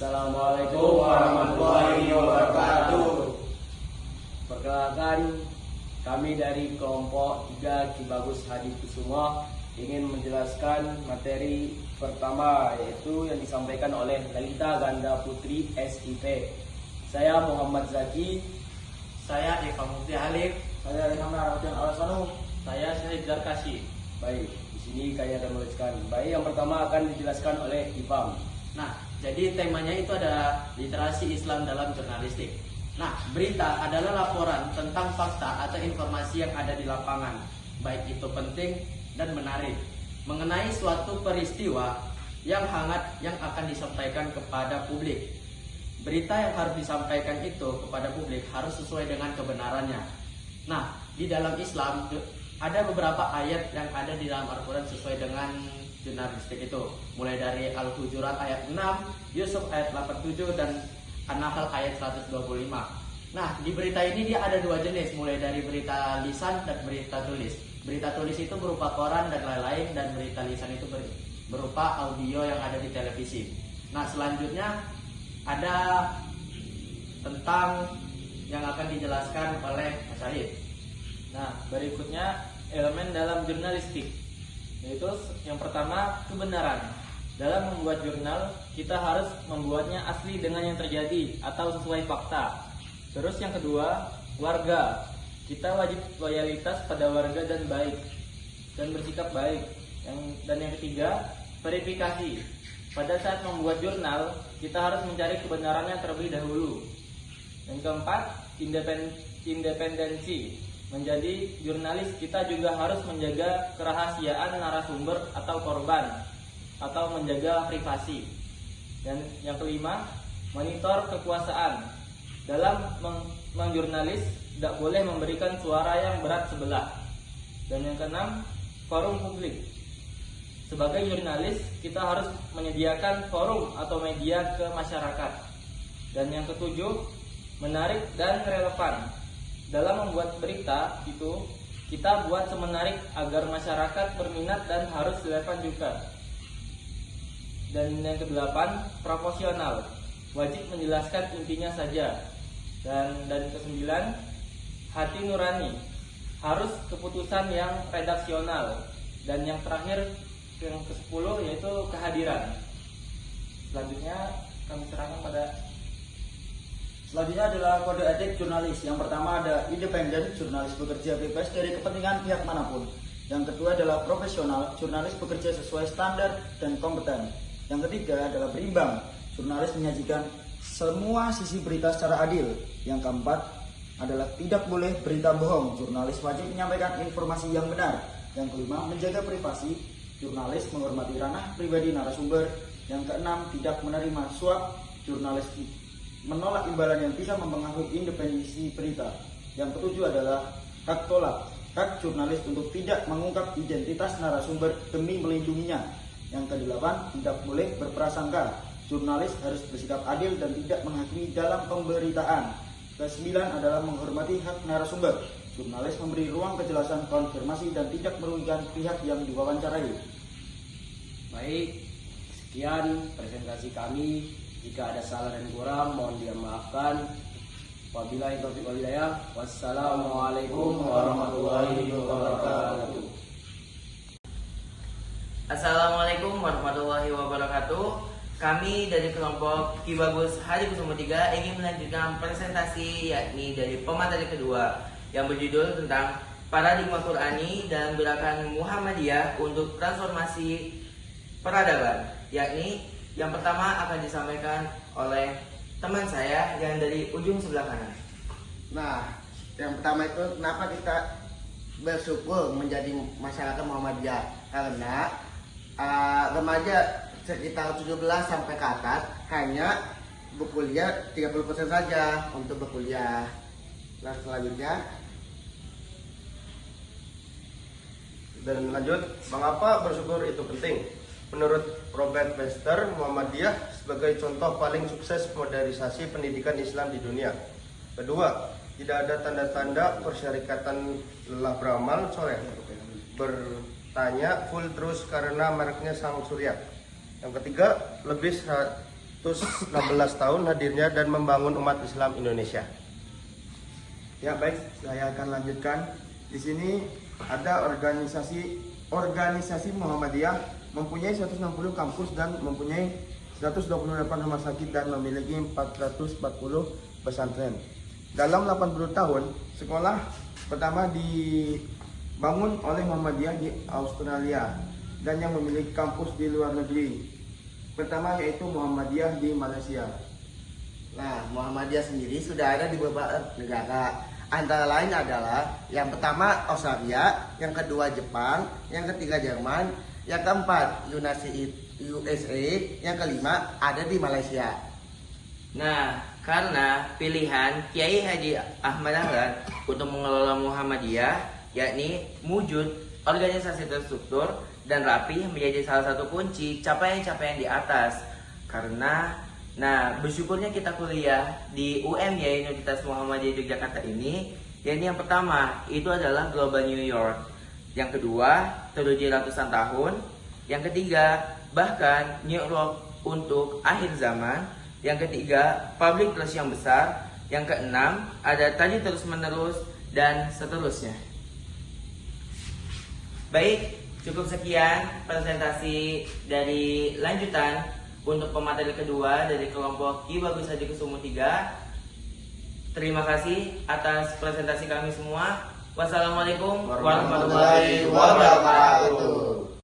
Assalamualaikum warahmatullahi wabarakatuh. Perkenalkan, kami dari kelompok 3 Ki Bagus Hadi Kusumo ingin menjelaskan materi pertama, yaitu yang disampaikan oleh Lalita Ganda Putri SIP. Saya Muhammad Zaki. Saya Eva Mufti Halif. Saya Rehan Arafin Alasanu. Saya Syahid Darkasi. Baik, di sini kami akan menuliskan. Baik, yang pertama akan dijelaskan oleh Ipam. Nah, jadi temanya itu ada literasi Islam dalam jurnalistik. Nah, berita adalah laporan tentang fakta atau informasi yang ada di lapangan, baik itu penting dan menarik, mengenai suatu peristiwa yang hangat yang akan disampaikan kepada publik. Berita yang harus disampaikan itu kepada publik harus sesuai dengan kebenarannya. Nah, di dalam Islam ada beberapa ayat yang ada di dalam Al-Quran sesuai dengan jurnalistik itu, mulai dari Al-Hujurat ayat 6, Yusuf ayat 87, dan An-Nahl ayat 125. Nah, di berita ini dia ada 2 jenis, mulai dari berita lisan dan berita tulis. Berita tulis itu berupa koran dan lain-lain, dan berita lisan itu berupa audio yang ada di televisi. Nah, selanjutnya ada tentang yang akan dijelaskan oleh Mas Syahid. Nah, berikutnya elemen dalam jurnalistik, yaitu yang pertama kebenaran. Dalam membuat jurnal, kita harus membuatnya asli dengan yang terjadi atau sesuai fakta. Terus yang kedua, warga. Kita wajib loyalitas pada warga dan baik dan bersikap baik. Dan yang ketiga, verifikasi. Pada saat membuat jurnal, kita harus mencari kebenarannya terlebih dahulu. Yang keempat, independensi. Menjadi jurnalis, kita juga harus menjaga kerahasiaan narasumber atau korban, atau menjaga privasi. Dan yang kelima, monitor kekuasaan. Dalam menjurnalis, tidak boleh memberikan suara yang berat sebelah. Dan yang keenam, forum publik. Sebagai jurnalis, kita harus menyediakan forum atau media ke masyarakat. Dan yang ketujuh, menarik dan relevan. Dalam membuat berita itu, kita buat semenarik agar masyarakat berminat dan harus relevan juga. Dan yang kedelapan, proporsional. Wajib menjelaskan intinya saja. Dan kesembilan, hati nurani. Harus keputusan yang redaksional. Dan yang terakhir, yang ke-10, yaitu kehadiran. Selanjutnya kami serahkan pada Selanjutnya adalah kode etik jurnalis. Yang pertama ada independen, jurnalis bekerja bebas dari kepentingan pihak manapun. Yang kedua adalah profesional, jurnalis bekerja sesuai standar dan kompeten. Yang ketiga adalah berimbang, jurnalis menyajikan semua sisi berita secara adil. Yang keempat adalah tidak boleh berita bohong, jurnalis wajib menyampaikan informasi yang benar. Yang kelima, menjaga privasi, jurnalis menghormati ranah pribadi narasumber. Yang keenam, tidak menerima suap, jurnalis menolak imbalan yang bisa mempengaruhi independensi berita. Yang ketujuh adalah hak tolak, hak jurnalis untuk tidak mengungkap identitas narasumber demi melindunginya. Yang kedelapan, tidak boleh berprasangka, jurnalis harus bersikap adil dan tidak menghakimi dalam pemberitaan. Kesembilan adalah menghormati hak narasumber, jurnalis memberi ruang kejelasan konfirmasi dan tidak merugikan pihak yang diwawancarai. Baik, sekian presentasi kami. Jika ada salah dan kurang, mohon dimaafkan. Wabillahi taufiq wal hidayah. Wassalamualaikum warahmatullahi wabarakatuh. Assalamualaikum warahmatullahi wabarakatuh. Kami dari kelompok Ki Bagus Hadi Kusumo 3 ingin melanjutkan presentasi, yakni dari pemateri kedua yang berjudul tentang paradigma Qur'ani dan gerakan Muhammadiyah untuk transformasi peradaban, yakni yang pertama akan disampaikan oleh teman saya yang dari ujung sebelah kanan. Nah, yang pertama itu kenapa kita bersyukur menjadi masyarakat Muhammadiyah? Karena remaja sekitar 17 sampai ke atas hanya berkuliah 30% saja untuk berkuliah. Nah, selanjutnya dan lanjut, mengapa bersyukur itu penting? Menurut Robert Webster, Muhammadiyah sebagai contoh paling sukses modernisasi pendidikan Islam di dunia. Kedua, tidak ada tanda-tanda persyarikatan lelah beramal soleh. Bertanya full terus karena mereknya sang surya. Yang ketiga, lebih tahun hadirnya dan membangun umat Islam Indonesia. Ya baik, saya akan lanjutkan. Di sini ada organisasi Muhammadiyah mempunyai 160 kampus dan mempunyai 128 rumah sakit dan memiliki 440 pesantren. Dalam 80 tahun, sekolah pertama dibangun oleh Muhammadiyah di Australia dan yang memiliki kampus di luar negeri. Pertama yaitu Muhammadiyah di Malaysia. Nah, Muhammadiyah sendiri sudah ada di beberapa negara. Antara lain adalah yang pertama Australia, yang kedua Jepang, yang ketiga Jerman, yang keempat USA, yang kelima ada di Malaysia. Nah, karena pilihan Kiai Haji Ahmad Dahlan untuk mengelola Muhammadiyah, yakni wujud organisasi terstruktur dan rapi menjadi salah satu kunci capaian-capaian di atas. Karena bersyukurnya kita kuliah di UMY Universitas Muhammadiyah Yogyakarta ini, yakni yang pertama itu adalah Global New York, yang kedua teruji ratusan tahun, yang ketiga bahkan New York untuk akhir zaman, yang ketiga public trust yang besar, yang keenam ada tadi terus menerus dan seterusnya. Baik, cukup sekian presentasi dari lanjutan untuk pemateri kedua dari kelompok Ki Bagus Hadikusumo 3. Terima kasih atas presentasi kami semua. Wassalamualaikum warahmatullahi wabarakatuh.